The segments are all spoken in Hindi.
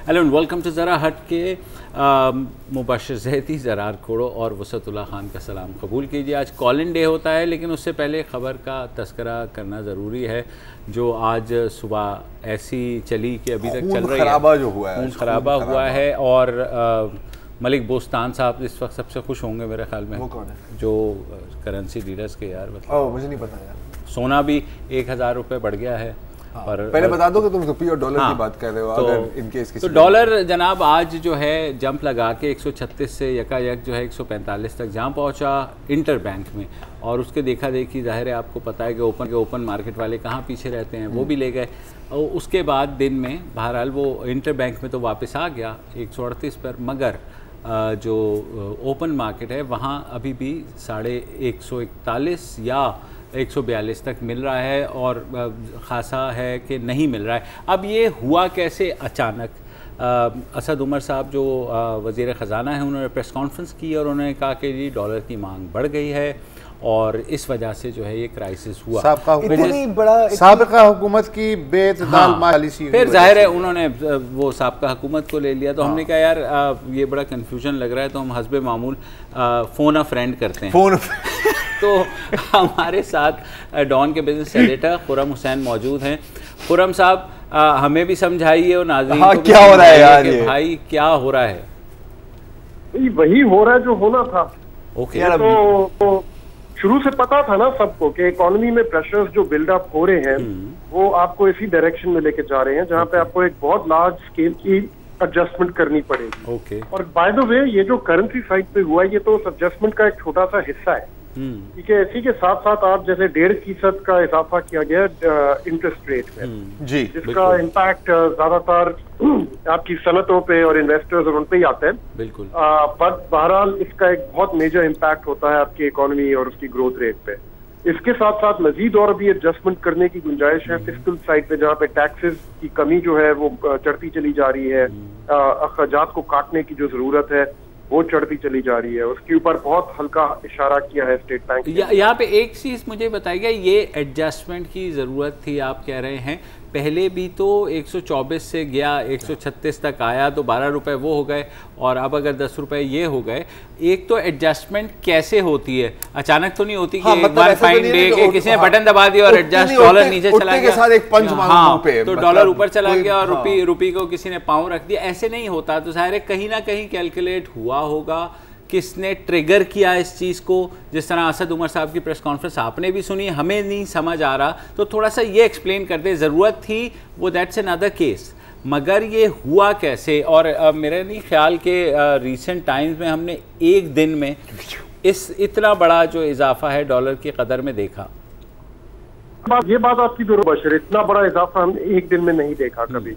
हेलो एंड वेलकम टू ज़रा हट के मुबशर ज़ैदी, ज़रार खोड़ो और वसतुल्लाह खान का सलाम कबूल कीजिए। आज कॉलिन डे होता है, लेकिन उससे पहले ख़बर का तस्करा करना ज़रूरी है जो आज सुबह ऐसी चली कि अभी तक चल रही है। खून खराबा हुआ है और मलिक बोस्तान साहब इस वक्त सबसे खुश होंगे मेरे ख्याल में। वो कौन है? जो करेंसी लीडर्स के यार, मुझे नहीं पता यार। सोना भी 1000 रुपये बढ़ गया है। और पहले बता दो कि तुम रुपये और डॉलर की बात कर रहे हो। अगर इन केस तो डॉलर जनाब आज जो है जंप लगा के 136 से यकायक जो है 145 तक जहाँ पहुँचा इंटर बैंक में, और उसके देखा देखी जाहिर है आपको पता है कि ओपन मार्केट वाले कहाँ पीछे रहते हैं, वो भी ले गए। और उसके बाद दिन में बहरहाल वो इंटर बैंक में तो वापस आ गया 138 पर, मगर जो ओपन मार्केट है वहाँ अभी भी 141 या 142 तक मिल रहा है, और ख़ासा है कि नहीं मिल रहा है। अब ये हुआ कैसे अचानक? असद उमर साहब जो वज़ीर ख़जाना है, उन्होंने प्रेस कॉन्फ्रेंस की और उन्होंने कहा कि जी डॉलर की मांग बढ़ गई है और इस वजह से जो है ये क्राइसिस हुआ। साबिक़ा हुकूमत की बेतदाल पॉलिसी, फिर जाहिर है उन्होंने वो साबिक़ा हुकूमत को ले लिया। तो हमने कहा यार ये बड़ा कन्फ्यूजन लग रहा है, तो हम हस्बे मामूल फ़ोन अ फ्रेंड करते हैं। तो हमारे साथ डॉन के बिजनेस एडिटर खुरम हुसैन मौजूद हैं। खुरम साहब हमें भी समझाइए और नाज़रीन को क्या हो रहा है यार, ये भाई क्या हो रहा है? वही हो रहा है जो होना था। ओके, तो शुरू से पता था ना सबको कि इकोनॉमी में प्रेशर्स जो बिल्डअप हो रहे हैं वो आपको इसी डायरेक्शन में लेके जा रहे हैं, जहाँ पे आपको एक बहुत लार्ज स्केल की एडजस्टमेंट करनी पड़ेगी। ओके। और बाय द वे ये जो करेंसी साइड पे हुआ ये तो उस एडजस्टमेंट का एक छोटा सा हिस्सा है। ठीक है, इसी के साथ साथ आप जैसे 1.5% का इजाफा किया गया इंटरेस्ट रेट में जी, जिसका इम्पैक्ट ज्यादातर आपकी सनतों पे और इन्वेस्टर्स और उन पे ही आता है। बिल्कुल। पर बहरहाल इसका एक बहुत मेजर इम्पैक्ट होता है आपकी इकोनॉमी और उसकी ग्रोथ रेट पे। इसके साथ साथ मजीद और भी एडजस्टमेंट करने की गुंजाइश है फिस्कल साइड पे, जहाँ पे टैक्सेस की कमी जो है वो चढ़ती चली जा रही है। अखराजात को काटने की जो जरूरत है वो चढ़ती चली जा रही है, उसके ऊपर बहुत हल्का इशारा किया है स्टेट बैंक। यहाँ पे एक चीज़ मुझे बताइएगा, ये एडजस्टमेंट की ज़रूरत थी आप कह रहे हैं, पहले भी तो 124 से गया 136 तक आया तो 12 रुपये वो हो गए, और अब अगर 10 रुपये ये हो गए। एक तो एडजस्टमेंट कैसे होती है? अचानक तो नहीं होती कि एक बार फाइन डे के किसी ने बटन दबा दिया और एडजस्ट डॉलर नीचे चला गया, तो डॉलर ऊपर चला गया और रुपी को किसी ने पाँव रख दिया। ऐसे नहीं होता। तो ज़ाहिर है कहीं ना कहीं कैलकुलेट हुआ होगा, किसने ट्रिगर किया इस चीज़ को। जिस तरह असद उमर साहब की प्रेस कॉन्फ्रेंस आपने भी सुनी, हमें नहीं समझ आ रहा, तो थोड़ा सा ये एक्सप्लेन कर दे। ज़रूरत थी वो, दैट्स अनदर केस, मगर ये हुआ कैसे? और मेरे नहीं ख्याल के रीसेंट टाइम्स में हमने एक दिन में इतना बड़ा जो इजाफा है डॉलर की कदर में देखा। ये बात आपकी दुरुस्त बशर, इतना बड़ा इजाफा हम एक दिन में नहीं देखा कभी,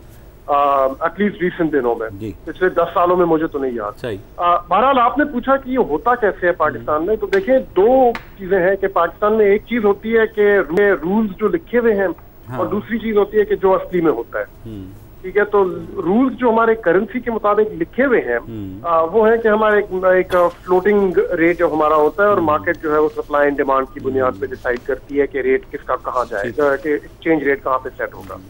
एटलीस्ट रिसेंट दिनों में। पिछले 10 सालों में मुझे तो नहीं याद। सही। बहरहाल आपने पूछा कि ये होता कैसे है पाकिस्तान में, तो देखें दो चीजें हैं कि पाकिस्तान में एक चीज होती है कि रूल्स जो लिखे हुए हैं, और दूसरी चीज होती है कि जो असली में होता है। ठीक है, तो रूल्स जो हमारे करेंसी के मुताबिक लिखे हुए हैं वो है कि हमारे एक फ्लोटिंग रेट जो हमारा होता है, और मार्केट जो है वो सप्लाई एंड डिमांड की बुनियाद पे डिसाइड करती है कि रेट किसका कहाँ जाएगा, कि एक्सचेंज रेट कहाँ पे सेट होगा।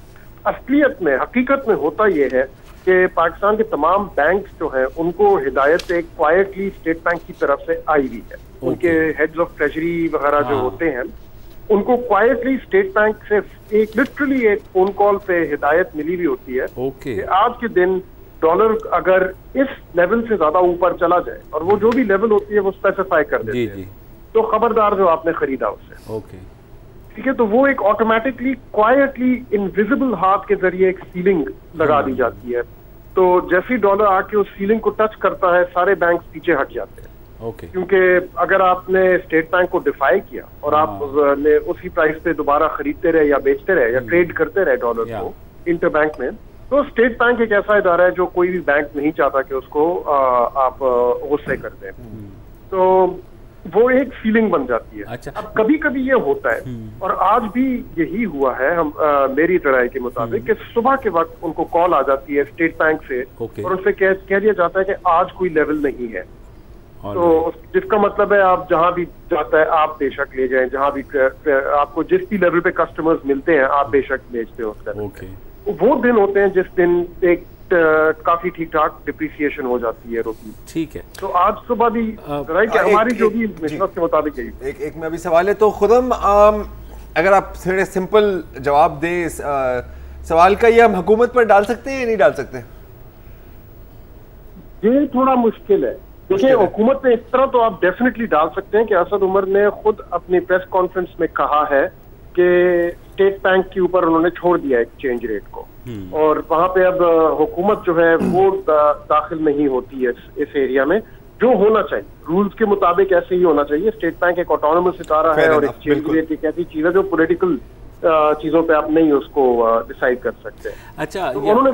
असलियत में हकीकत में होता यह है कि पाकिस्तान के तमाम बैंक्स जो हैं उनको हिदायत एक क्वाइटली स्टेट बैंक की तरफ से आई हुई है। उनके हेड्स ऑफ ट्रेजरी वगैरह जो होते हैं उनको क्वाइटली स्टेट बैंक से एक लिटरली एक फोन कॉल पे हिदायत मिली हुई होती है कि आज के दिन डॉलर अगर इस लेवल से ज्यादा ऊपर चला जाए, और वो जो भी लेवल होती है वो स्पेसिफाई कर देते हैं, तो खबरदार जो आपने खरीदा उससे। ठीक है, तो वो एक ऑटोमेटिकली क्वाइटली इनविजिबल हाथ के जरिए एक सीलिंग लगा दी जाती है। तो जैसे ही डॉलर आके उस सीलिंग को टच करता है सारे बैंक पीछे हट जाते हैं। क्योंकि अगर आपने स्टेट बैंक को डिफाई किया और आप उसी प्राइस पे दोबारा खरीदते रहे या बेचते रहे या ट्रेड करते रहे डॉलर को इंटर बैंक में, तो स्टेट बैंक एक ऐसा इदारा है जो कोई भी बैंक नहीं चाहता कि उसको आप गुस्से कर दें। तो वो एक फीलिंग बन जाती है। अच्छा। अब कभी कभी ये होता है, और आज भी यही हुआ है हम मेरी ट्राई के मुताबिक, कि सुबह के वक्त उनको कॉल आ जाती है स्टेट बैंक से, और उससे कह दिया जाता है कि आज कोई लेवल नहीं है। तो जिसका मतलब है आप जहां भी जाता है आप बेशक ले जाएं, जहां भी आपको जिस भी लेवल पे कस्टमर्स मिलते हैं आप बेशक बेचते हो उसका। वो दिन होते हैं जिस दिन एक काफी ठीक ठाक डिप्रिसिएशन हो जाती है रुपये। ठीक है, तो आज सुबह भी राइट हमारी जो भी बिजनेस के मुताबिक यही एक में अभी सवाल है। तो खुदम अगर आप थोड़े सिंपल जवाब दें इस सवाल का, ये हम हुकूमत पर डाल सकते हैं या नहीं डाल सकते? ये थोड़ा मुश्किल है। देखिए हुकूमत में इस तरह तो आप डेफिनेटली डाल सकते हैं कि असद उमर ने खुद अपनी प्रेस कॉन्फ्रेंस में कहा है कि स्टेट बैंक के ऊपर उन्होंने छोड़ दिया एक्सचेंज रेट को, और वहां पे अब हुकूमत जो है वो दाखिल नहीं होती है इस एरिया में। जो होना चाहिए रूल्स के मुताबिक ऐसे ही होना चाहिए। स्टेट बैंक एक ऑटोनोमस इदारा है और एक्सचेंज रेट एक ऐसी चीज है जो पॉलिटिकल चीजों पे आप नहीं उसको डिसाइड कर सकते। अच्छा, तो उन्होंने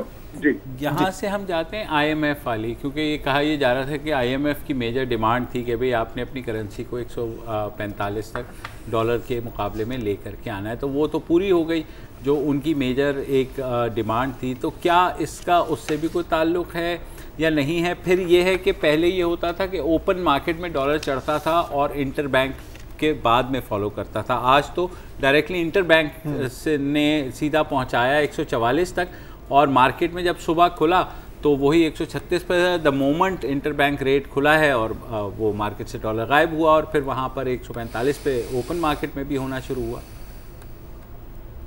यहाँ से हम जाते हैं IMF वाली, क्योंकि ये कहा यह जा रहा था कि IMF की मेजर डिमांड थी कि भाई आपने अपनी करेंसी को 145 तक डॉलर के मुकाबले में लेकर के आना है, तो वो तो पूरी हो गई जो उनकी मेजर एक डिमांड थी। तो क्या इसका उससे भी कोई ताल्लुक़ है या नहीं है? फिर ये है कि पहले ये होता था कि ओपन मार्केट में डॉलर चढ़ता था और इंटर बैंक के बाद में फॉलो करता था, आज तो डायरेक्टली इंटर बैंक से ने सीधा पहुंचाया 144 तक, और मार्केट में जब सुबह खुला तो वही 136 पर the moment inter bank rate खुला है और वो मार्केट से डॉलर गायब हुआ और फिर वहाँ पर 145 पे ओपन मार्केट में भी होना शुरू हुआ।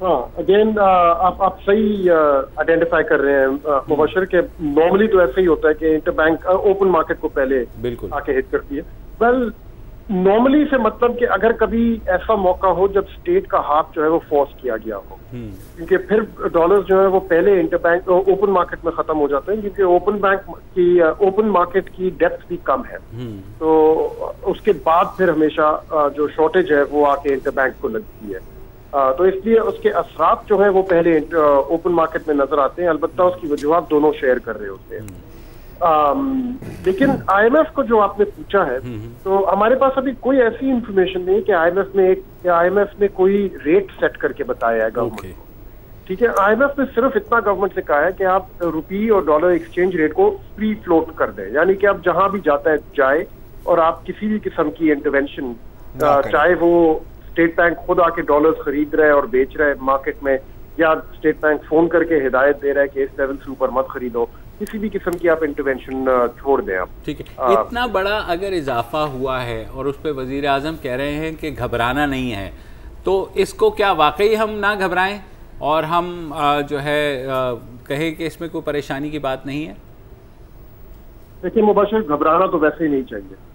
हाँ, अगेन आप सही आइडेंटिफाई कर रहे हैं मुबशर के नॉर्मली तो ऐसे ही होता है कि इंटर बैंक ओपन मार्केट को पहले बिल्कुल आके हिट करती है। वेल नॉर्मली से मतलब कि अगर कभी ऐसा मौका हो जब स्टेट का हाथ जो है वो फोर्स किया गया हो, क्योंकि फिर डॉलर्स जो है वो पहले इंटर बैंक ओपन मार्केट में खत्म हो जाते हैं, क्योंकि ओपन मार्केट की डेप्थ भी कम है, तो उसके बाद फिर हमेशा जो शॉर्टेज है वो आके इंटर बैंक को लगती है। तो इसलिए उसके असरात जो है वो पहले ओपन मार्केट में नजर आते हैं, अलबत्ता उसकी वजूहत दोनों शेयर कर रहे होते हैं। लेकिन IMF को जो आपने पूछा है, तो हमारे पास अभी कोई ऐसी इंफॉर्मेशन नहीं कि IMF ने कोई रेट सेट करके बताया है गवर्नमेंट को। ठीक है, IMF ने सिर्फ इतना गवर्नमेंट से कहा है कि आप रुपये और डॉलर एक्सचेंज रेट को फ्री फ्लोट कर दें, यानी कि आप जहां भी जाता है जाए और आप किसी भी किस्म की इंटरवेंशन, चाहे वो स्टेट बैंक खुद आके डॉलर्स खरीद रहा है और बेच रहा है मार्केट में, या स्टेट बैंक फोन करके हिदायत दे रहा है कि इस लेवल से ऊपर मत खरीदो, किसी भी किस्म की आप इंटरवेंशन छोड़ दें आप। ठीक है, इतना बड़ा अगर इजाफा हुआ है और उस पर वजीर आजम कह रहे हैं कि घबराना नहीं है, तो इसको क्या वाकई हम ना घबराएं और हम जो है कहें कि इसमें कोई परेशानी की बात नहीं है? देखिए मुबशर, घबराना तो वैसे ही नहीं चाहिए।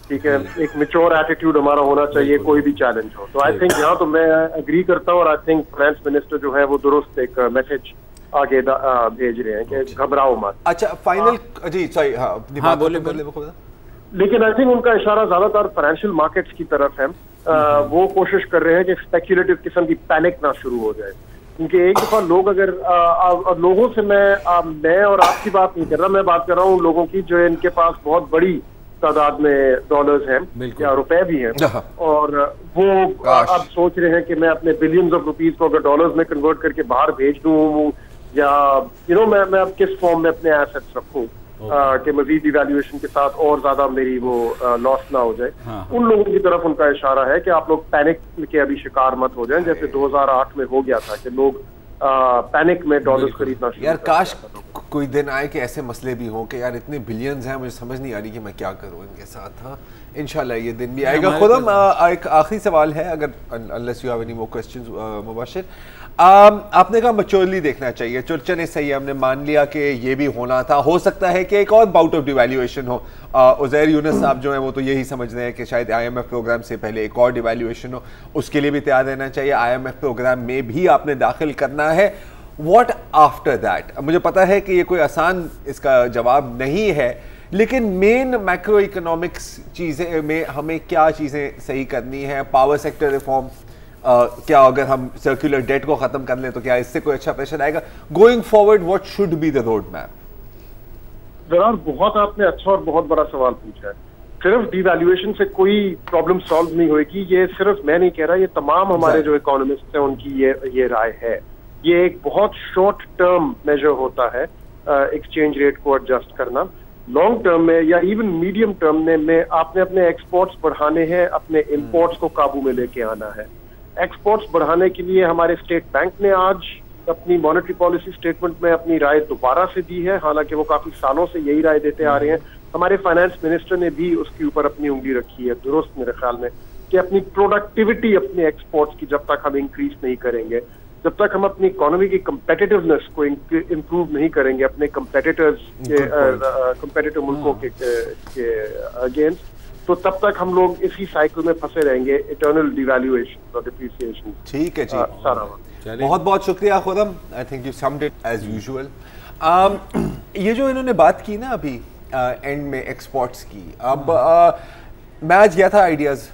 ठीक है, एक मैच्योर एटीट्यूड हमारा होना चाहिए कोई भी चैलेंज हो। तो आई थिंक यहाँ तो मैं एग्री करता हूँ, और आई थिंक फाइनेंस मिनिस्टर जो है वो दुरुस्त एक मैसेज आगे भेज रहे हैं कि घबराओ मत। अच्छा, फाइनल जी सॉरी, हाँ बोले। लेकिन आई थिंक उनका इशारा ज्यादातर फाइनेंशियल मार्केट्स की तरफ है। वो कोशिश कर रहे हैं कि स्पेक्युलेटिव किस्म की पैनिक ना शुरू हो जाए, क्योंकि एक दफा लोग अगर लोगों से मैं और आपकी बात नहीं कर रहा, मैं बात कर रहा हूँ लोगों की जो इनके पास बहुत बड़ी तादाद में डॉलर्स हैं या रुपए भी हैं, और वो अब सोच रहे हैं कि मैं अपने बिलियंस ऑफ रुपीज को अगर डॉलर्स में कन्वर्ट करके बाहर भेज दूं, या मैं अब किस फॉर्म में अपने एसेट्स रखूं कि मजीद इवैल्यूएशन के साथ और ज्यादा मेरी वो लॉस ना हो जाए। उन लोगों की तरफ उनका इशारा है कि आप लोग पैनिक के अभी शिकार मत हो जाएं, जैसे 2008 में हो गया था कि लोग पैनिक में डॉलर्स खरीदना शुरू। यार काश कोई दिन आए कि ऐसे मसले भी हों कि यार इतने बिलियंस हैं, मुझे समझ नहीं आ रही कि मैं क्या करूं इनके साथ। हाँ, इंशाल्लाह ये दिन भी आएगा। खुदम एक आखिरी सवाल है, अगर unless you have any more questions Mubashir, आपने कहा मैच्योरली देखना चाहिए, चले सही है, हमने मान लिया कि ये भी होना था, हो सकता है कि एक और बाउट ऑफ डिवैल्यूएशन हो। उज़ैर यूनुस साहब जो हैं वो तो यही समझ रहे हैं कि शायद IMF प्रोग्राम से पहले एक और डिवैल्यूएशन हो, उसके लिए भी तैयार रहना चाहिए। IMF प्रोग्राम में भी आपने दाखिल करना है। What after that? मुझे पता है कि ये कोई आसान इसका जवाब नहीं है, लेकिन मेन मैक्रो इकोनॉमिक्स चीज़ें में हमें क्या चीज़ें सही करनी है? पावर सेक्टर रिफॉर्म, क्या अगर हम सर्कुलर डेट को खत्म कर लें तो क्या इससे कोई अच्छा प्रेशर आएगा? Going forward what should be the road map? जरा बहुत आपने अच्छा और बहुत बड़ा सवाल पूछा है। सिर्फ डिवैल्यूएशन से कोई प्रॉब्लम सॉल्व नहीं होगी, ये सिर्फ मैं नहीं कह रहा, ये तमाम हमारे जो इकोनॉमिस्ट हैं उनकी ये राय है। ये एक बहुत शॉर्ट टर्म मेजर होता है एक्सचेंज रेट को एडजस्ट करना। लॉन्ग टर्म में या इवन मीडियम टर्म में आपने अपने एक्सपोर्ट्स बढ़ाने हैं, अपने इंपोर्ट्स को काबू में लेके आना है। एक्सपोर्ट्स बढ़ाने के लिए हमारे स्टेट बैंक ने आज अपनी मॉनेटरी पॉलिसी स्टेटमेंट में अपनी राय दोबारा से दी है, हालांकि वो काफी सालों से यही राय देते आ रहे हैं। हमारे फाइनेंस मिनिस्टर ने भी उसके ऊपर अपनी उंगली रखी है, दुरुस्त मेरे ख्याल में, कि अपनी प्रोडक्टिविटी अपने एक्सपोर्ट्स की जब तक हम इंक्रीज नहीं करेंगे, जब तक हम अपनी इकोनॉमी की कम्पिटिटिवनेस को इम्प्रूव नहीं करेंगे अपने कंपेटिटिव मुल्कों के अगेंस्ट, तो तब तक हम लोग इसी साइकिल में फंसे रहेंगे, इटर्नल डिवैल्यूएशन और डिप्रिसिएशन। ठीक है जी, सारा बहुत बहुत शुक्रिया Khurram, I think you summed it as usual. ये जो इन्होंने बात की ना अभी एंड में एक्सपोर्ट्स की, अब मैं आज गया था आइडियाज़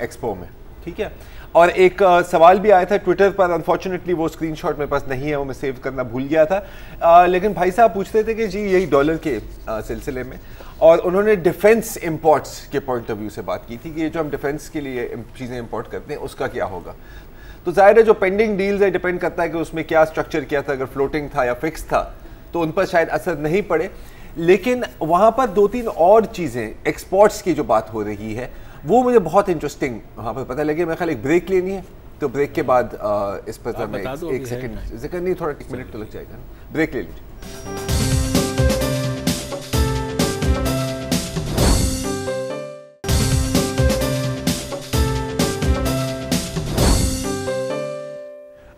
एक्सपो में, ठीक है, और एक सवाल भी आया था ट्विटर पर, अनफॉर्चुनेटली वो स्क्रीनशॉट मेरे पास नहीं है, वो मैं सेव करना भूल गया था, लेकिन भाई साहब पूछते थे कि जी यही डॉलर के सिलसिले में, और उन्होंने डिफेंस इंपोर्ट्स के पॉइंट ऑफ व्यू से बात की थी कि ये जो हम डिफेंस के लिए चीज़ें इंपोर्ट करते हैं उसका क्या होगा। तो जाहिर है जो पेंडिंग डील्स है डिपेंड करता है कि उसमें क्या स्ट्रक्चर किया था, अगर फ्लोटिंग था या फिक्स था तो उन पर शायद असर नहीं पड़े, लेकिन वहाँ पर 2-3 और चीज़ें एक्सपोर्ट्स की जो बात हो रही है वो मुझे बहुत इंटरेस्टिंग वहाँ पर पता लगे। मेरे ख्याल एक ब्रेक लेनी है, तो ब्रेक के बाद इस पर मैं एक सेकंड जिक्र नहीं, थोड़ा 1 मिनट तो लग जाएगा, ब्रेक ले लीजिए।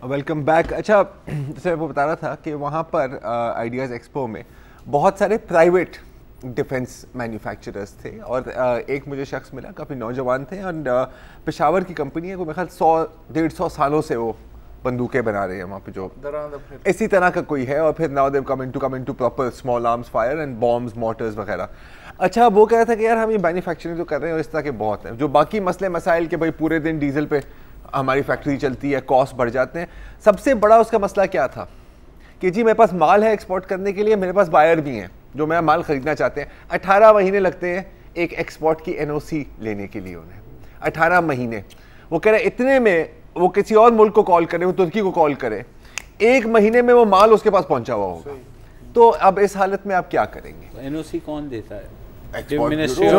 Welcome back. अच्छा, जैसे मैं वो बता रहा था कि वहाँ पर आइडियाज़ एक्सपो में बहुत सारे प्राइवेट डिफेंस मैन्युफैक्चरर्स थे, और एक मुझे शख्स मिला, काफ़ी नौजवान थे, और पेशावर की कंपनी है, वो मेरे ख्याल 100-150 सालों से वो बंदूकें बना रहे हैं वहाँ पे, जो इसी तरह का कोई है, और फिर now they come into proper small arms fire and bombs, Motors वगैरह। अच्छा, वो कह रहा था कि यार हम ये मैन्युफैक्चरिंग जो कर रहे हैं इस तरह के बहुत हैं, जो बाकी मसले मसाइल के भाई पूरे दिन डीजल पे हमारी फैक्ट्री चलती है, कॉस्ट बढ़ जाते हैं, सबसे बड़ा उसका मसला क्या था कि जी मेरे पास माल है एक्सपोर्ट करने के लिए, मेरे पास बायर भी हैं जो मेरा माल खरीदना चाहते हैं। 18 महीने लगते हैं एक एक्सपोर्ट की NOC लेने के लिए, उन्हें 18 महीने। वो कह रहे इतने में वो किसी और मुल्क को कॉल करें, वो तुर्की को कॉल करें, 1 महीने में वो माल उसके पास पहुंचा हुआ होगा। तो अब इस हालत में आप क्या करेंगे? NOC कौन देता है? जो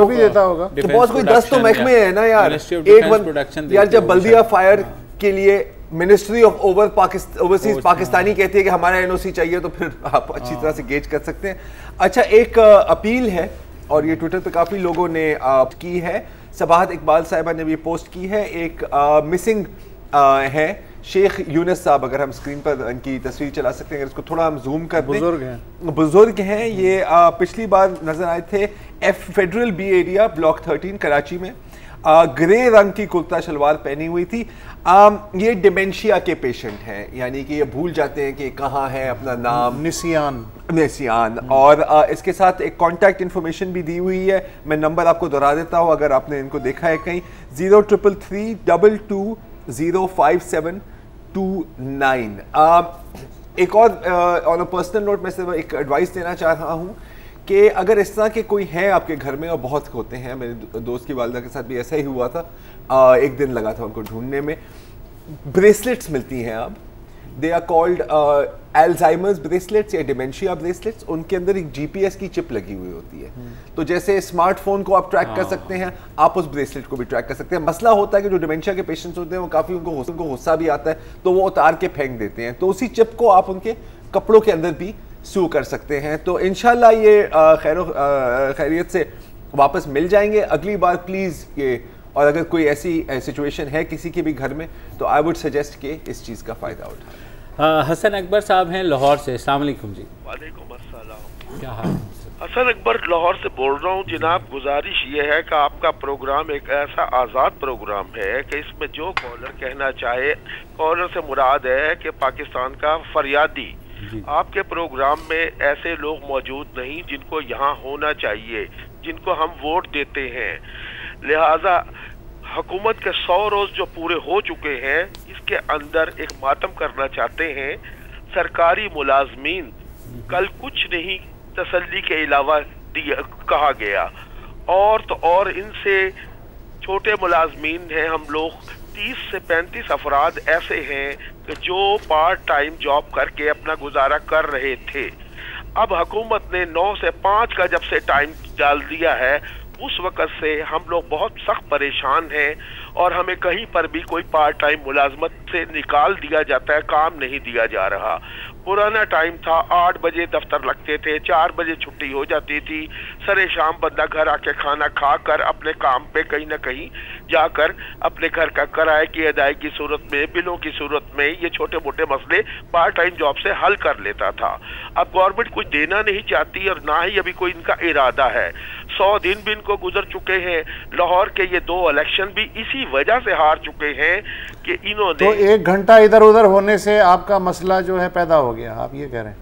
भी देता होगा, तो बहुत कोई 10 तो महकमे है ना यार। एक यार जब बल्दिया फायर के लिए मिनिस्ट्री ऑफ ओवरसीज पाकिस्तानी कहती है कि हमारा NOC चाहिए, तो फिर आप अच्छी तरह से गेज कर सकते हैं। अच्छा, एक अपील है, और ये ट्विटर पे काफ़ी लोगों ने की है, सबाहत इकबाल साहिबा ने भी पोस्ट की है, एक मिसिंग है शेख यूनुस साहब, अगर हम स्क्रीन पर इनकी तस्वीर चला सकते हैं, अगर इसको थोड़ा हम जूम कर दें। बुजुर्ग हैं ये, पिछली बार नजर आए थे federal B area block 13 Karachi में, ग्रे रंग की कुर्ता शलवार पहनी हुई थी। ये डिमेंशिया के पेशेंट हैं, यानी कि ये भूल जाते हैं कि कहाँ है अपना नाम, निसियान। और इसके साथ एक कॉन्टैक्ट इन्फॉर्मेशन भी दी हुई है, मैं नंबर आपको दोहरा देता हूँ अगर आपने इनको देखा है कहीं, 0333220579। एक और ऑन अ पर्सनल नोट मैं सिर्फ एक एडवाइस देना चाह रहा हूँ कि अगर इस तरह के कोई हैं आपके घर में, और बहुत होते हैं, मेरे दोस्त की वालिदा के साथ भी ऐसा ही हुआ था, एक दिन लगा था उनको ढूंढने में। ब्रेसलेट्स मिलती हैं अब, they are called Alzheimer's bracelets या डिमेंशिया ब्रेसलेट्स। उनके अंदर एक GPS की चिप लगी हुई होती है, तो जैसे स्मार्टफोन को आप ट्रैक कर सकते हैं, आप उस ब्रेसलेट को भी ट्रैक कर सकते हैं। मसला होता है कि जो डिमेंशिया के पेशेंट्स होते हैं वो काफ़ी उनको गुस्सा भी आता है, तो वो उतार के फेंक देते हैं, तो उसी चिप को आप उनके कपड़ों के अंदर भी सू कर सकते हैं। तो इंशाल्लाह ये खैरियत से वापस मिल जाएंगे अगली बार, प्लीज़ ये। और अगर कोई ऐसी सिचुएशन है किसी के भी घर में, तो आई वुड सजेस्ट कि इस चीज़ का फ़ायदा उठाएं। हसन अकबर साहब हैं लाहौर से, अस्सलाम वालेकुम जी। वालेकुम अस्सलाम। क्या हाल? हसन अकबर लाहौर से बोल रहा हूँ जनाब। गुजारिश ये है कि आपका प्रोग्राम एक ऐसा आज़ाद प्रोग्राम है कि इसमें जो कॉलर कहना चाहे, कॉलर से मुराद है कि पाकिस्तान का फरियादी, आपके प्रोग्राम में ऐसे लोग मौजूद नहीं जिनको यहाँ होना चाहिए, जिनको हम वोट देते हैं। लिहाजा हुकूमत के 100 रोज जो पूरे हो चुके हैं, इसके अंदर एक मातम करना चाहते हैं। सरकारी मुलाजमीन कल कुछ नहीं तसल्ली के अलावा कहा गया, और तो और इनसे छोटे मुलाजमीन हैं हम लोग। 30 से 35 अफराद ऐसे हैं कि जो पार्ट टाइम जॉब करके अपना गुजारा कर रहे थे। अब हुकूमत ने 9 से 5 का जब से टाइम डाल दिया है, उस वक़्त से हम लोग बहुत सख्त परेशान हैं, और हमें कहीं पर भी कोई पार्ट टाइम मुलाजमत से निकाल दिया जाता है, काम नहीं दिया जा रहा। पुराना टाइम था 8 बजे दफ्तर लगते थे, 4 बजे छुट्टी हो जाती थी, सरे शाम बंदा घर आके खाना खा कर अपने काम पे कहीं ना कहीं जाकर अपने घर का किराए की अदायगी की सूरत में, बिलों की सूरत में ये छोटे मोटे मसले पार्ट टाइम जॉब से हल कर लेता था। अब गवर्नमेंट कुछ देना नहीं चाहती और ना ही अभी कोई इनका इरादा है। 100 दिन भी इनको गुजर चुके हैं। लाहौर के ये 2 इलेक्शन भी इसी वजह से हार चुके हैं कि इन्होंने तो 1 घंटा इधर उधर होने से आपका मसला जो है पैदा हो गया, आप ये कह रहे हैं?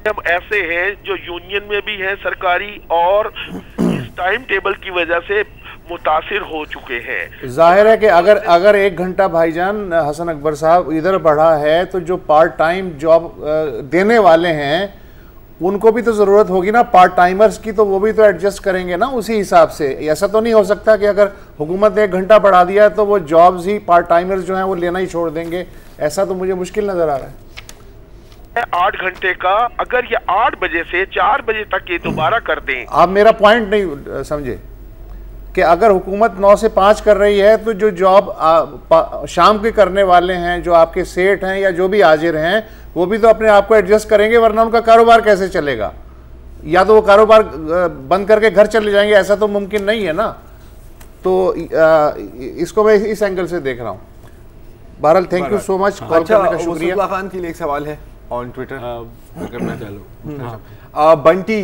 हम ऐसे हैं जो यूनियन में भी हैं सरकारी और इस टाइम टेबल की वजह से मुतासिर हो चुके हैं। जाहिर है कि अगर 1 घंटा भाईजान हसन अकबर साहब इधर बढ़ा है तो जो पार्ट टाइम जॉब देने वाले हैं उनको भी तो ज़रूरत होगी ना पार्ट टाइमर्स की, तो वो भी तो एडजस्ट करेंगे ना उसी हिसाब से। ऐसा तो नहीं हो सकता कि अगर हुकूमत ने 1 घंटा बढ़ा दिया तो वो जॉब्स ही पार्ट टाइमर्स जो हैं वो लेना ही छोड़ देंगे। ऐसा तो मुझे मुश्किल नज़र आ रहा है। 8 घंटे का अगर ये 8 बजे से 4 बजे तक ये दोबारा कर दें। आप मेरा पॉइंट नहीं समझे कि अगर हुकूमत 9 से 5 कर रही है तो जो जॉब शाम के करने वाले हैं, जो आपके सेठ हैं या जो भी हाजिर हैं, वो भी तो अपने आप को एडजस्ट करेंगे, वरना उनका कारोबार कैसे चलेगा? या तो वो कारोबार बंद करके घर चले जाएंगे, ऐसा तो मुमकिन नहीं है ना। तो इसको मैं इस एंगल से देख रहा हूँ। बहरहाल thank you so much call करने का शुक्रिया। मुस्तफा खान के लिए एक सवाल है ऑन ट्विटर, अगर मैं चलो बंटी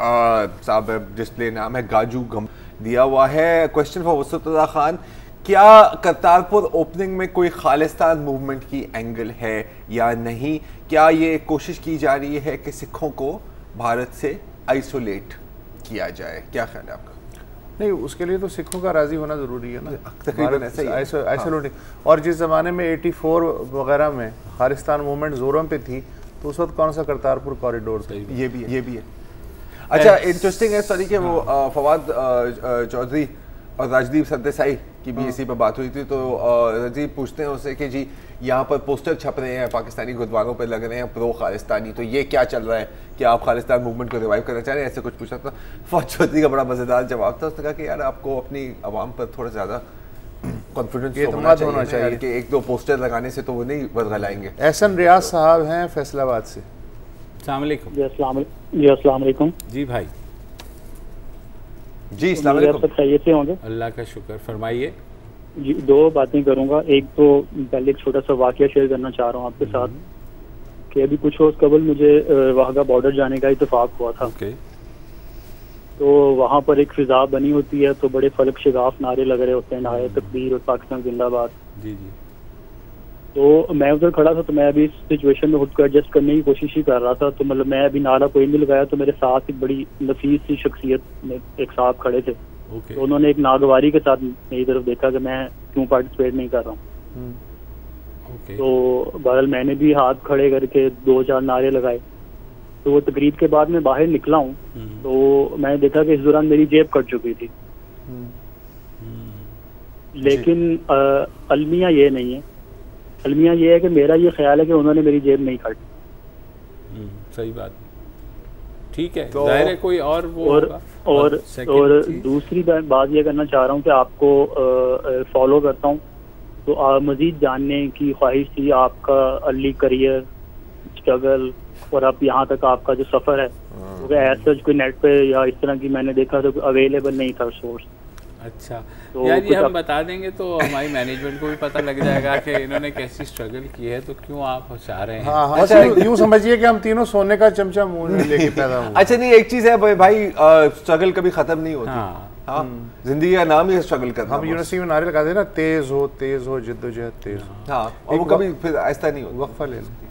साहब डिस्प्ले नाम है, गाजू गम दिया हुआ है। क्वेश्चन फॉर मुस्तफा खान, क्या करतारपुर ओपनिंग में कोई खालिस्तान मूवमेंट की एंगल है या नहीं? क्या ये कोशिश की जा रही है कि सिखों को भारत से आइसोलेट किया जाए? क्या ख्याल है आपका? नहीं, उसके लिए तो सिखों का राजी होना जरूरी है ना, तकरीबन ऐसा ही है। आइसोलेटिंग। और जिस ज़माने में 84 वगैरह में खालिस्तान मूवमेंट जोरों पे थी तो उस वक्त कौन सा करतारपुर कॉरिडोर था? ये भी है। अच्छा, इंटरेस्टिंग है सॉरी कि वो फवाद चौधरी और राजदीप सरदेसाई की भी इसी पर बात हुई थी। तो राजदीप पूछते हैं उससे कि जी यहाँ पर पोस्टर छप रहे हैं, पाकिस्तानी गुरुद्वारों पर लग रहे हैं प्रो खालिस्तानी, तो ये क्या चल रहा है? क्या आप खालिस्तान मूवमेंट को रिवाइव करना चाह रहे हैं? ऐसे कुछ पूछा था। फवाद चौधरी का बड़ा मज़ेदार जवाब था। उसने कहा कि यार आपको अपनी आवाम पर थोड़ा ज़्यादा कॉन्फिडेंस होना चाहिए कि 1-2 पोस्टर लगाने से तो वो नहीं बदलाएंगे। एहसन रियाज साहब हैं फैसलाबाद से। अस्सलाम वालेकुम। जी अस्सलाम वालेकुम। जी भाई। जी अस्सलाम वालेकुम। खैरियत से होंगे? अल्लाह का शुक्र, फरमाइए। जी 2 बातें करूंगा। एक तो पहले एक छोटा सा वाकया शेयर करना चाह रहा हूँ आपके साथ कि अभी कुछ रोज कबल मुझे वाहगा बॉर्डर जाने का इत्तेफाक हुआ था। तो वहाँ पर एक फिजा बनी होती है, तो बड़े फलक शिगाफ नारे लग रहे होते हैं, नारे तकबीर और पाकिस्तान जिंदाबाद। जी जी। तो मैं उधर खड़ा था, तो मैं अभी इस सिचुएशन में खुद को एडजस्ट करने की कोशिश ही कर रहा था। तो मतलब मैं अभी नारा कोई नहीं लगाया, तो मेरे साथ एक बड़ी नफीस सी शख्सियत में एक साहब खड़े थे। तो उन्होंने एक नागवारी के साथ मेरी तरफ देखा कि मैं क्यों पार्टिसिपेट नहीं कर रहा हूँ। तो बहरहाल मैंने भी हाथ खड़े करके 2-4 नारे लगाए। तो वो तकरीब के बाद मैं बाहर निकला हूँ, तो मैंने देखा कि इस दौरान मेरी जेब कट चुकी थी। लेकिन अलमिया ये नहीं है। अलमिया ये है कि मेरा ये ख्याल है कि उन्होंने मेरी जेब नहीं काटी। सही बात, ठीक है। तो जाहिर है कोई और वो और दूसरी बात ये करना चाह रहा हूँ कि आपको फॉलो करता हूँ, तो मजीद जानने की ख्वाहिश थी आपका अर्ली करियर स्ट्रगल और अब यहाँ तक आपका जो सफ़र है, क्योंकि ऐसा कोई नेट पे या इस तरह की मैंने देखा तो अवेलेबल नहीं था सोर्स। अच्छा, तो यार ये हम बता देंगे तो हमारी मैनेजमेंट को भी पता लग जाएगा कि इन्होंने कैसी स्ट्रगल की है, तो क्यों आप चाह रहे हैं। हाँ, अच्छा यूँ समझिए कि हम तीनों सोने का चमचा मुंह में लेके पैदा हुए। अच्छा नहीं, एक चीज़ है भाई, स्ट्रगल कभी ख़त्म नहीं होती। हाँ, जिंदगी का नाम ही स्ट्रगल करना। हम यूनिवर्सिटी में नारे लगाते हैं ना, तेज हो जिद्दोजहद तेज हो। हाँ, और वो कभी फिर आहिस्ता नहीं होता। वक्फा ले लें।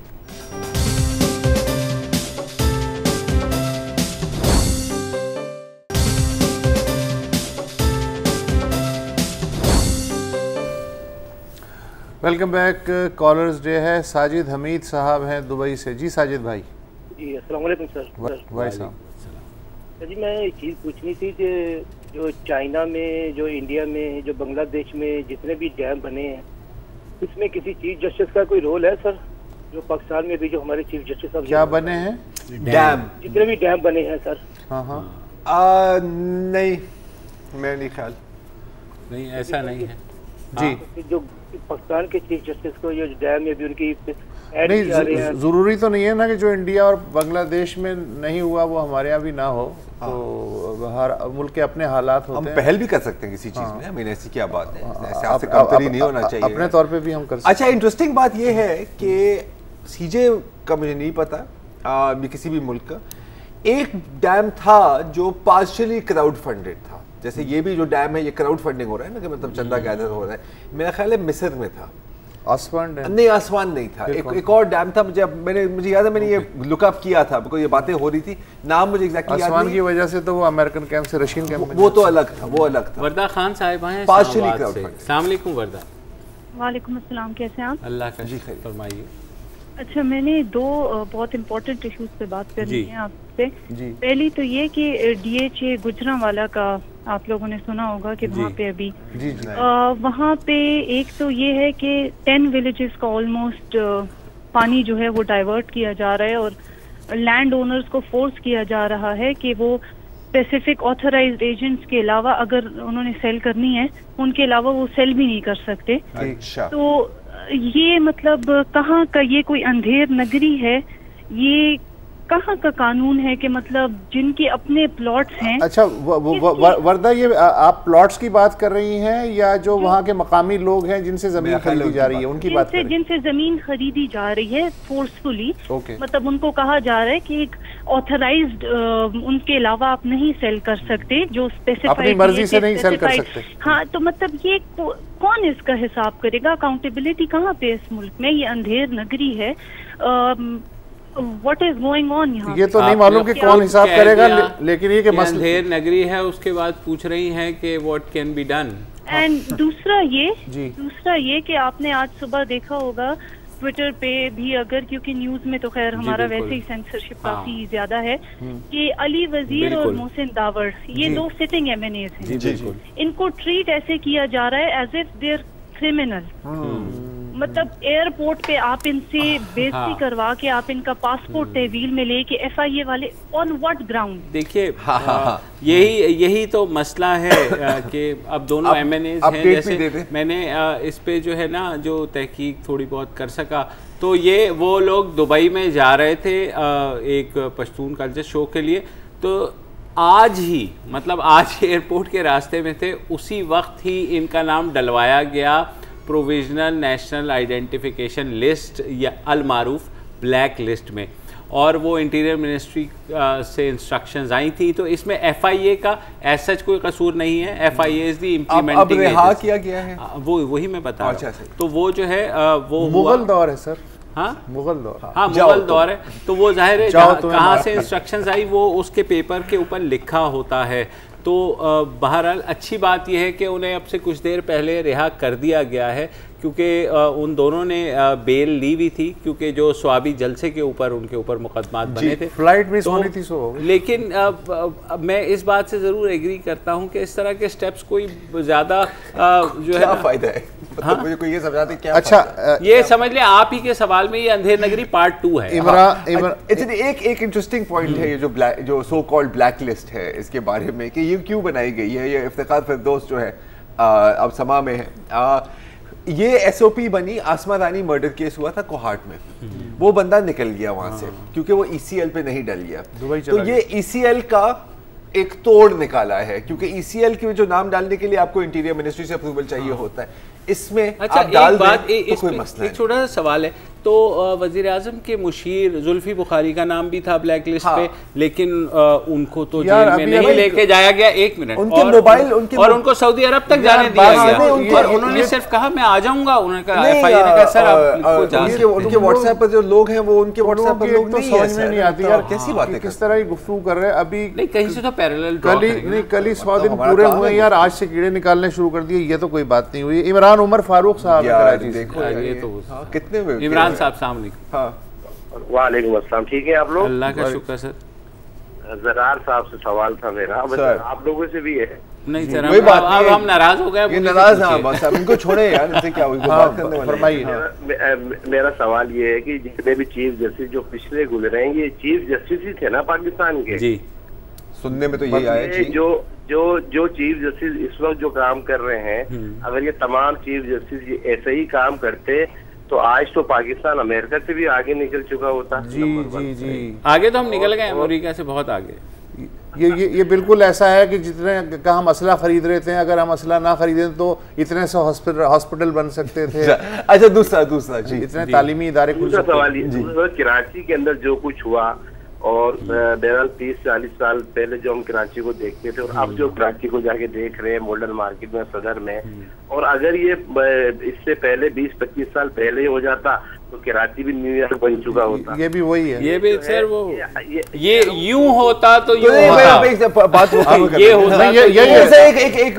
Welcome back. कॉलर्स डे है। साजिद हमीद साहब हैं दुबई से। जी साजिद भाई। जी अस्सलाम वालेकुम सर। भाई साहब जी मैं एक चीज़ पूछनी थी कि जो चाइना में, जो इंडिया में, जो बांग्लादेश में जितने भी डैम बने हैं, इसमें किसी चीफ जस्टिस का कोई रोल है सर? जो पाकिस्तान में भी जो हमारे चीफ जस्टिस साहब क्या बने हैं? डैम, जितने भी डैम बने हैं सर। हाँ हाँ। नहीं, मेरा नहीं ख्याल। नहीं, ऐसा नहीं है। जी, जो पाकिस्तान के चीफ जस्टिस को जो डैम में भी उनकी नहीं, जरूरी तो नहीं है ना कि जो इंडिया और बांग्लादेश में नहीं हुआ वो हमारे यहाँ भी ना हो। तो हर मुल्क के अपने हालात होते हैं। हम पहल भी कर सकते हैं किसी चीज में, हमें ऐसी क्या बात है, ऐसे आपसे कमतरी नहीं होना चाहिए। अपने तौर पे भी हम कर सकते हैं। अच्छा, इंटरेस्टिंग बात ये है कि सीजे का मुझे नहीं पता किसी भी मुल्क का, एक डैम था जो पार्शियली क्राउड फंडेड था। जैसे ये भी जो डैम है ये क्राउड फंडिंग हो रहा है ना, कि मतलब चंदा गैदर हो रहा है। मेरा ख्याल है मिस्र में था, आसवान डैम नहीं, आसवान नहीं था, एक और डैम था। मुझे याद है, मैंने ये लुकअप किया था बिकॉज़ ये बातें हो रही थी, नाम मुझे एग्जैक्टली याद नहीं। आसवान की वजह से तो वो अमेरिकन कैंप से रशियन कैंप में वो तो अलग था, वो अलग था। वर्दा खान साहिबा हैं पार्शियली इस्लामाबाद से। अस्सलाम वालेकुम वर्दा। वालेकुम अस्सलाम, कैसे हैं आप? अल्लाह का शुक्र, फरमाइए। अच्छा, मैंने दो बहुत इम्पोर्टेंट इश्यूज पे बात करनी है आपसे। पहली तो ये कि DHA गुजरांवाला का आप लोगों ने सुना होगा कि वहाँ पे अभी वहाँ पे एक तो ये है कि 10 विलेजेस का ऑलमोस्ट पानी जो है वो डाइवर्ट किया जा रहा है और लैंड ओनर्स को फोर्स किया जा रहा है कि वो स्पेसिफिक ऑथराइज्ड एजेंट्स के अलावा अगर उन्होंने सेल करनी है उनके अलावा वो सेल भी नहीं कर सकते। अच्छा। तो ये मतलब कहाँ का ये कोई अंधेर नगरी है, ये कहाँ का कानून है कि मतलब जिनके अपने प्लॉट्स हैं। अच्छा, वर्दा ये आप प्लॉट्स की बात कर रही हैं या जो वहाँ के मकामी लोग हैं जिनसे जमीन खरीदी जा रही है उनकी बात कर रही हैं? जिनसे जमीन खरीदी जा रही है फोर्सफुली, मतलब उनको कहा जा रहा है कि एक ऑथराइज्ड उनके अलावा आप नहीं सेल कर सकते, जो स्पेसिफाइड अपनी मर्जी से नहीं सेल कर सकते। हाँ, तो मतलब ये कौन इसका हिसाब करेगा? अकाउंटेबिलिटी कहाँ पे इस मुल्क में? ये अंधेर नगरी है। What is going on यहाँ? ये तो नहीं मालूम कि कौन हिसाब करेगा, लेकिन ये कि अंधेर नगरी है, उसके बाद पूछ रही हैं कि what can be done। And दूसरा ये कि आपने आज सुबह देखा होगा ट्विटर पे भी, अगर क्योंकि न्यूज में तो खैर हमारा वैसे ही सेंसरशिप काफी ज्यादा है, कि अली वजीर और मोहसिन दावर ये दो सिटिंग MNAs हैं, इनको ट्रीट ऐसे किया जा रहा है एज इफ देयर क्रिमिनल। मतलब एयरपोर्ट पे आप इनसे बेइज्जती करवा के आप इनका पासपोर्ट तहवील में लेके FIA वाले ऑन व्हाट ग्राउंड? देखिए यही तो मसला है कि अब दोनों MNAs हैं। जैसे मैंने इस पे जो है ना जो तहकीक थोड़ी बहुत कर सका, तो ये वो लोग दुबई में जा रहे थे एक पश्तून कल्चर शो के लिए, तो आज ही मतलब आज एयरपोर्ट के रास्ते में थे, उसी वक्त ही इनका नाम डलवाया गया प्रोविजनल नेशनल आइडेंटिफिकेशन लिस्ट या अल मारूफ ब्लैक लिस्ट में, और वो इंटीरियर मिनिस्ट्री से इंस्ट्रक्शंस आई थी। तो इसमें FIA का ऐसा कोई कसूर नहीं है, FIA is the implementing agency. रिहा किया गया है वही मैं बता रहा हूं। तो वो जो है वो मुगल दौर है सर। हाँ, मुगल दौर, हाँ मुगल दौर है। तो वो जाहिर है कहाँ से इंस्ट्रक्शंस आई वो उसके पेपर के ऊपर लिखा होता है। तो बहरहाल अच्छी बात यह है कि उन्हें अब से कुछ देर पहले रिहा कर दिया गया है, क्योंकि उन दोनों ने बेल ली हुई थी, क्योंकि जो स्वाबी जलसे के ऊपर उनके ऊपर मुकदमात बने थे, फ्लाइट मिस होनी थी। लेकिन मैं इस बात से ज़रूर एग्री करता हूं कि इस तरह के स्टेप्स कोई ज़्यादा जो है फ़ायदा है, मतलब मुझे कोई ये समझाते क्या। अच्छा, ये समझ लें आप ही के सवाल में ये अंधेर नगरी पार्ट 2 है। एक इंटरेस्टिंग पॉइंट है ये जो सो कॉल्ड ब्लैक लिस्ट है, इसके बारे में कि ये क्यों बनाई गई है। ये इफ्तिखार फिरदौस जो है अब समा में है, ये SOP बनी, आसमा रानी मर्डर केस हुआ था कोहाट में, वो बंदा निकल गया वहां से क्योंकि वो ECL पे नहीं डल गया। तो ये ECL का एक तोड़ निकाला है, क्योंकि ECL के जो नाम डालने के लिए आपको इंटीरियर मिनिस्ट्री से अप्रूवल चाहिए होता है। इसमें अच्छा, आप डाल एक बात तो कोई मसला एक छोटा सा सवाल है। तो वजीर आजम के मुशीर जुल्फी बुखारी का नाम भी था ब्लैक लिस्ट पे, लेकिन उनको तो जेल में नहीं लेके जाया गया। एक मिनट, उनके मोबाइल और उनको सऊदी अरब तक जाने दिया गया, और उन्होंने सिर्फ कहा मैं आ जाऊंगा। उन्होंने कहा FIA ने कहा सर उनके व्हाट्सएप पर जो लोग हैं वो उनके व्हाट्सएप पर लोग नहीं, समझ में नहीं आती यार कैसी बात है, किस तरह की गुफ्तगू कर रहे हैं। अभी नहीं, कहीं से तो पैरेलल कल ही 100 दिन पूरे हुए यार, आज से कीड़े निकालने शुरू कर दिए, ये तो कोई बात नहीं हुई। इमरान उमर फारूक साहब देखो ये तो कितने इमरान साहब सामने। वालेकुम अस्सलाम, ठीक है आप लोग? अल्लाह का शुक्र सर। ज़रार साहब से सवाल था मेरा, आप लोगों से भी है। नहीं सर, अब हम नाराज हो गए। नाराज हैं बस, अब इनको छोड़े यार, इनसे क्या हुई बात करने वाले। फरमाइए। मेरा सवाल ये है कि जितने भी चीफ जस्टिस जो पिछले गुजरे हैं, ये चीफ जस्टिस ही थे ना पाकिस्तान के? जी, सुनने में तो यही आया। जो चीफ जस्टिस इस वक्त जो काम कर रहे हैं, अगर ये तमाम चीफ जस्टिस ऐसे ही काम करते तो आज तो पाकिस्तान अमेरिका से भी आगे निकल चुका होता। जी आगे तो हम निकल गए अमेरिका से बहुत आगे। ये बिल्कुल ऐसा है कि जितने का हम असला खरीद रहे थे, अगर हम असला ना खरीदें तो इतने से हॉस्पिटल बन सकते थे। अच्छा दूसरा जी, इतने तालीमी इदारे खुल सकते थे। कराची के अंदर जो कुछ हुआ और बहरहाल 30-40 साल पहले जो हम कराची को देखते थे और अब जो कराची को जाके देख रहे हैं मॉडर्न मार्केट में, सदर में, और अगर ये इससे पहले 20-25 साल पहले हो जाता तो कराची भी न्यूयॉर्क बन चुका होता। ये भी वही है, ये भी सर वो ये यूं होता तो यूं होता, बात ये होता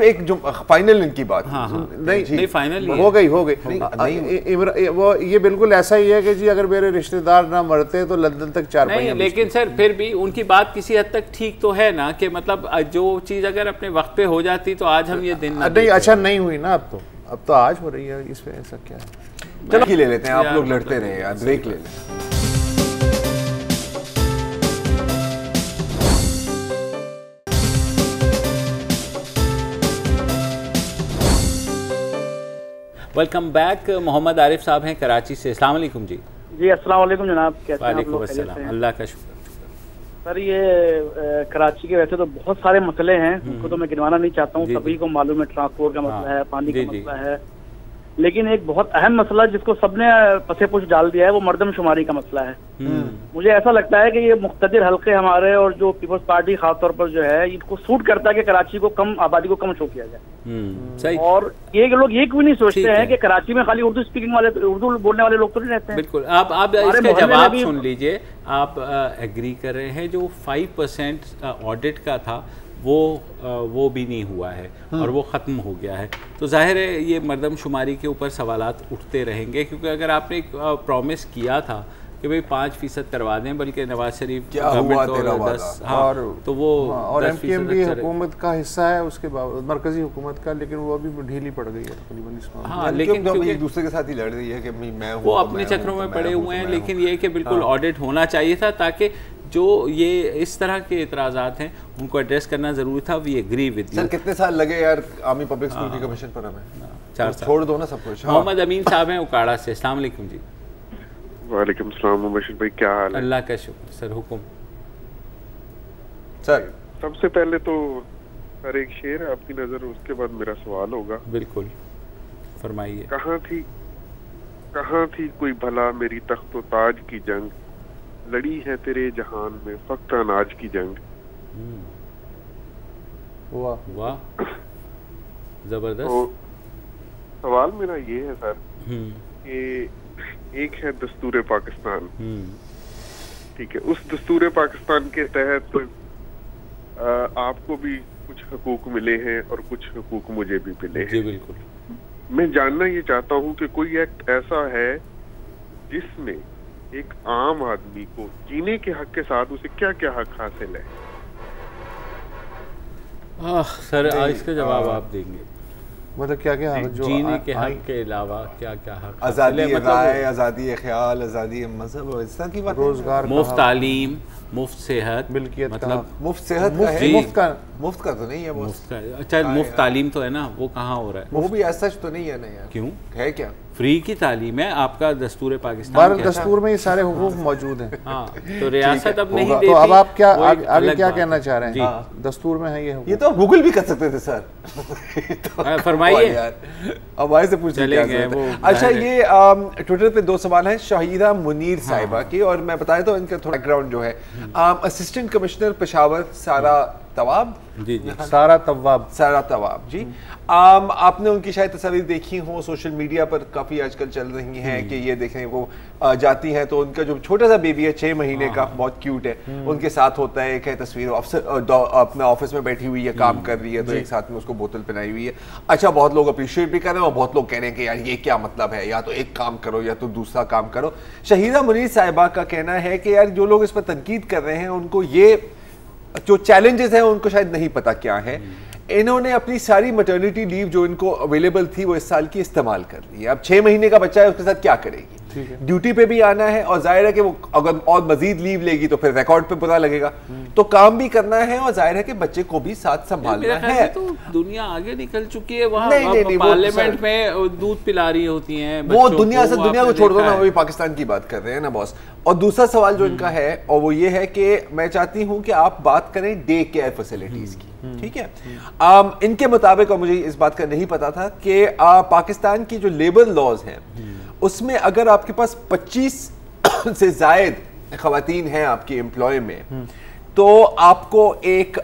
एक जो फाइनल इनकी बात नहीं फाइनल हो गई वो ये बिल्कुल ऐसा ही है कि जी अगर मेरे रिश्तेदार ना मरते तो लंदन तक 4 महीने। लेकिन सर फिर भी उनकी बात किसी हद तक ठीक तो है ना, कि मतलब जो चीज अगर अपने वक्त पे हो जाती तो आज हम ये दिन नहीं, अच्छा नहीं हुई ना, अब तो आज हो रही है, इसमें ऐसा क्या है। चलो ले लेते हैं, आप लोग लड़ते रहे यार, ब्रेक ले लें। Welcome back. मोहम्मद आरिफ साहब हैं कराची से। अस्सलाम वालेकुम जी। जी अस्सलाम वालेकुम जनाब, कैसे हैं आप लोग? अल्लाह का शुक्र। सर ये कराची के वैसे तो बहुत सारे मसले हैं, उनको तो मैं गिनवाना नहीं चाहता हूँ, सभी को मालूम है। ट्रांसपोर्ट का मसला है, पानी का मसला है, लेकिन एक बहुत अहम मसला जिसको सबने पसेपुश डाल दिया है वो मर्दमशुमारी का मसला है। मुझे ऐसा लगता है कि ये मुख्तदिर हल्के हमारे और जो पीपल्स पार्टी खासतौर पर जो है इनको सूट करता है कि कराची को कम आबादी को कम शो किया जाए। और ये लोग ये क्यों नहीं सोचते हैं कि कराची में खाली उर्दू स्पीकिंग वाले, उर्दू बोलने वाले लोग तो नहीं रहते हैं। बिल्कुल, आप इसका जवाब सुन लीजिए। आप एग्री कर रहे हैं जो 5% ऑडिट का था वो भी नहीं हुआ है और वो ख़त्म हो गया है, तो जाहिर है ये मर्दमशुमारी के ऊपर सवालात उठते रहेंगे, क्योंकि अगर आपने एक प्रॉमिस किया था कि भाई 5% करवा दें, बल्कि नवाज शरीफ क्या हुआ तेरा वादा, और तो वो और एमकेएम भी हुकूमत का हिस्सा है उसके बाद मरकजी हुकूमत का, लेकिन वो अभी ढीली पड़ गई है तकरीबन इसमें। हाँ, लेकिन एक दूसरे के साथ ही लड़ रही है कि मैं वो अपने चक्रों में पड़े हुए हैं। लेकिन ये कि बिल्कुल ऑडिट होना चाहिए था, ताकि जो ये इस तरह के इतराज़ात हैं उनको एड्रेस करना ज़रूरी था। We agree with you. Sir कितने साल लगे यार आर्मी पब्लिक स्कूल की कमीशन पर हमें? 4 साल। छोड़ दो ना सब कुछ। मोहम्मद अमीन साहब हैं उकाड़ा से। अस्सलाम वालेकुम जी। वालेकुम सलाम मुबशिर भाई, क्या हाल है? अल्लाह का शुक्र सर। हुक्म सर। सबसे पहले तो सर एक शेर है आपकी नज़र, उसके बाद मेरा सवाल होगा। बिल्कुल फरमाइए। कहाँ थी कोई भला मेरी तख्तो ताज की जंग, लड़ी है तेरे जहान में फक्त अनाज की जंग। वाह वाह, जबरदस्त। तो सवाल मेरा ये है सर कि एक है दस्तूर पाकिस्तान, ठीक है, उस दस्तूर पाकिस्तान के तहत आपको भी कुछ हुकूक मिले हैं और कुछ हुकूक मुझे भी मिले हैं। जी बिल्कुल। मैं जानना ये चाहता हूँ कि कोई एक्ट ऐसा है जिसमें एक आम आदमी को जीने के हक के साथ उसे क्या क्या हक हासिल है? सर इसका जवाब आप देंगे, मतलब क्या क्या जो जीने के हक के अलावा क्या क्या हक? आज़ादी राय, आज़ादी ख्याल, आज़ादी मजहब, इस तरह की बात। रोजगार, मुफ्त तालीम, मुफ्त सेहत, मिल्कियत, मतलब मुफ्त सेहत मुफ्त का तो नहीं है, मुफ्त का। अच्छा मुफ्त तालीम तो है ना, वो कहाँ हो रहा है? वो भी ऐसा तो नहीं है ना यार। क्यों है क्या? फ्री की तालीम है। आपका दस्तूर पाकिस्तान, दस्तूर में ये सारे हुकूक मौजूद हैं। हाँ, तो रियासत अब नहीं देती। तो अब आप क्या आगे क्या कहना चाह रहे हैं? दस्तूर में है ये तो गूगल भी कर सकते थे सर। फरमाइए यार, अब आए से पूछ चलेंगे वो। अच्छा ये ट्विटर पे 2 सवाल हैं शाहिदा मुनीर साहिबा की, और मैं बताया तो इनका थोड़ा बैकग्राउंड जो है। असिस्टेंट कमिश्नर पेशावर सारा तवाब जी जी, सारा तवाब जी। आपने उनकी शायद तस्वीर देखी हो, सोशल मीडिया पर काफ़ी आजकल चल रही हैं कि ये देखने को जाती हैं तो उनका जो छोटा सा बेबी है 6 महीने का, बहुत क्यूट है, उनके साथ होता है। एक है तस्वीर अपने ऑफिस में बैठी हुई है, काम कर रही है, तो एक साथ में उसको बोतल पिलाई हुई है। अच्छा, बहुत लोग अप्रिशिएट भी कर रहे हैं और बहुत लोग कह रहे हैं कि यार ये क्या मतलब है, या तो एक काम करो या तो दूसरा काम करो। शाहिदा मुनीर साहिबा का कहना है कि यार जो लोग इस पर तनकीद कर रहे हैं उनको ये जो चैलेंजेस हैं उनको शायद नहीं पता क्या है। इन्होंने अपनी सारी मैटरनिटी लीव जो इनको अवेलेबल थी वो इस साल की इस्तेमाल कर ली है। अब 6 महीने का बच्चा है, उसके साथ क्या करेगी? ड्यूटी पे भी आना है, और जाहिर है कि वो अगर और मजीद लीव लेगी तो फिर रिकॉर्ड पे बुरा लगेगा, तो काम भी करना है और जाहिर है कि बच्चे को भी साथ संभालना है। तो दुनिया आगे निकल चुकी है, वहाँ पार्लियामेंट में दूध पिला रही होती है वो दुनिया से, दुनिया को छोड़ दो ना, अभी पाकिस्तान की बात कर रहे हैं ना बॉस। और दूसरा सवाल जो इनका है और वो ये है कि मैं चाहती हूं कि आप बात करें डे केयर फैसिलिटीज की, ठीक है। इनके मुताबिक, और मुझे इस बात का नहीं पता था कि पाकिस्तान की जो लेबर लॉज हैं उसमें अगर आपके पास 25 से जायद खवातीन हैं आपके एम्प्लॉय में, तो आपको एक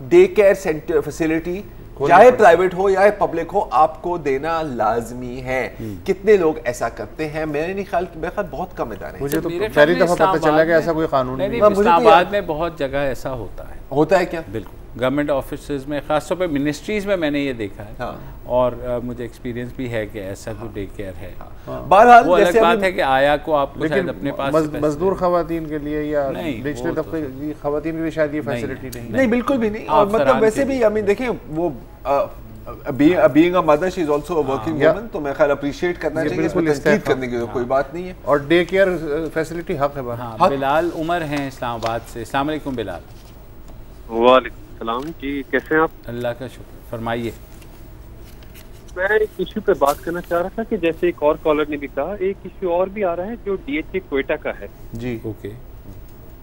डे केयर सेंटर फैसिलिटी चाहे प्राइवेट हो या पब्लिक हो आपको देना लाजमी है। कितने लोग ऐसा करते हैं? मेरे नहीं ख्याल, मेरे ख्याल बहुत कम इदारे। मुझे तो पहली दफा पता चला कि ऐसा कोई कानून नहीं। इस्लामाबाद में बहुत जगह ऐसा होता है। होता है क्या? बिल्कुल, गवर्नमेंट ऑफिसेज में, खासतौर पे मिनिस्ट्रीज में मैंने ये देखा है। हाँ। और मुझे एक्सपीरियंस भी है कि ऐसा कोई डे केयर है। बहरहाल वो अलग बात है कि आया को आपको शायद अपने पास मजदूर खवातीन के लिए या निचले तबके की खवातीन के लिए शायद ये फैसिलिटी नहीं, बिल्कुल भी नहीं। और मतलब वैसे भी आई मीन देखें, वो being a mother, she is also a working woman, तो मैं ख्याल अप्रिशिएट करना चाहिए, इसमें तनकीद करने की कोई बात नहीं है। और डे केयर फैसिलिटी हक है। हाँ, बिलाल उमर हैं इस्लामाबाद से। अस्सलाम वालेकुम बिलाल। वालेकुम सलाम जी, कैसे हैं आप? अल्लाह का शुक्र, फरमाइए। मैं एक इशू पे बात करना चाह रहा था कि जैसे एक और कॉलर ने भी कहा, एक इशू और भी आ रहा है जो DHA क्वेटा का है जी। ओके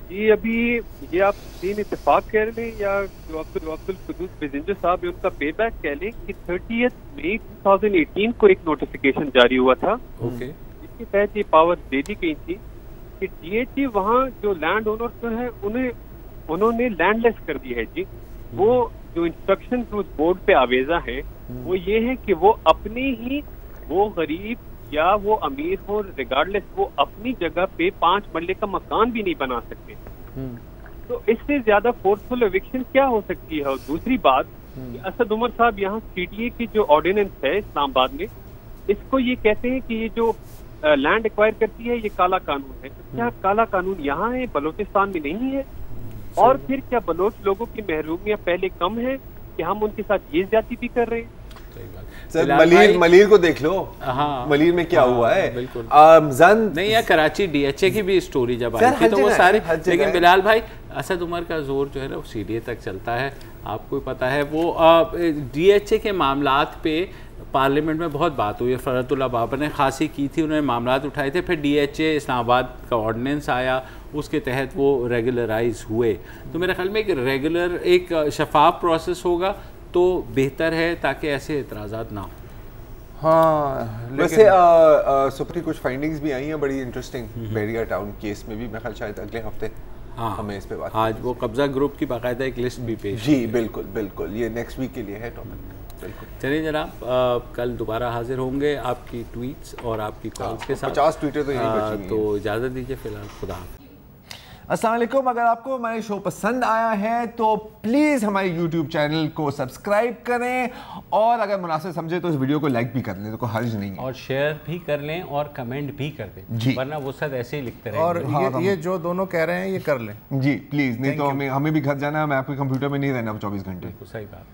जी, अभी ये आप तीन इत्तेफाक कह रहे हैं या जो अब्दुल कुद्दूस पैसेंजर साहब है उनका पे बैक कह लें कि 30 मई 2018 को एक नोटिफिकेशन जारी हुआ था। ओके, इसके तहत ये पावर दे दी गई थी कि DHA वहाँ जो लैंड ओनर्स है उन्होंने लैंडलेस कर दी है जी। वो जो इंस्ट्रक्शन उस बोर्ड पे आवेजा है वो ये है कि वो अपने ही, वो गरीब या वो अमीर हो, रिगार्डलेस वो अपनी जगह पे 5 मरले का मकान भी नहीं बना सकते। तो इससे ज्यादा फोर्सफुल एविक्शन क्या हो सकती है? और दूसरी बात, असद उमर साहब यहाँ CDA की जो ऑर्डिनेंस है इस्लामाबाद में, इसको ये कहते हैं कि ये जो लैंड एक्वायर करती है ये काला कानून है। क्या काला कानून यहाँ है, बलोचिस्तान में नहीं है? और फिर क्या बलोच लोगों की महरूमियाँ पहले कम है कि हम उनके साथ ये ज्यादती भी कर रहे हैं? सर मलीर को देख लो। हाँ, मलीर में क्या हुआ है? बिल्कुल नहीं है। कराची DHA की भी स्टोरी जब आई थी तो वो सारे, लेकिन बिलाल भाई असद उमर का जोर जो है ना वो CDA तक चलता है, आपको पता है। वो DHA के मामलात पे पार्लियामेंट में बहुत बात हुई है। फरहतुल्लाह बाबर ने खासी की थी, उन्होंने मामलात उठाए थे, फिर DHA इस्लामाबाद का ऑर्डिनेंस आया, उसके तहत वो रेगुलराइज हुए। तो मेरे ख्याल में एक रेगुलर, एक शफाफ प्रोसेस होगा तो बेहतर है, ताकि ऐसे एतराज़ात ना हो। हाँ, वैसे सुप्रीम कुछ फाइंडिंग्स भी आई हैं बड़ी इंटरेस्टिंग बैरिया टाउन केस में भी। मैं ख्याल शायद अगले हफ्ते हमें इस पे बात, आज वो कब्जा ग्रुप की बाकायदा एक लिस्ट भी पेश। जी बिल्कुल बिल्कुल, ये नेक्स्ट वीक के लिए है टॉपिक। बिल्कुल, चलिए जनाब, कल दोबारा हाजिर होंगे आपकी ट्वीट्स और आपकी कॉल्स के साथ। 50 ट्वीटर तो यही बची हैं। तो इजाज़त दीजिए फिलहाल, खुदा। अस्सलाम वालेकुम। अगर आपको हमारे शो पसंद आया है तो प्लीज़ हमारे YouTube चैनल को सब्सक्राइब करें, और अगर मुनासिब समझे तो इस वीडियो को लाइक भी कर लें, तो कोई हर्ज नहीं है। और शेयर भी कर लें और कमेंट भी कर दें जी, वरना वो सब ऐसे ही लिखते रहेंगे। और ये जो दोनों कह रहे हैं ये कर लें जी प्लीज़, नहीं तो हमें भी घर जाना है, मैं आपके कंप्यूटर में नहीं रहना 24 घंटे। सही बात।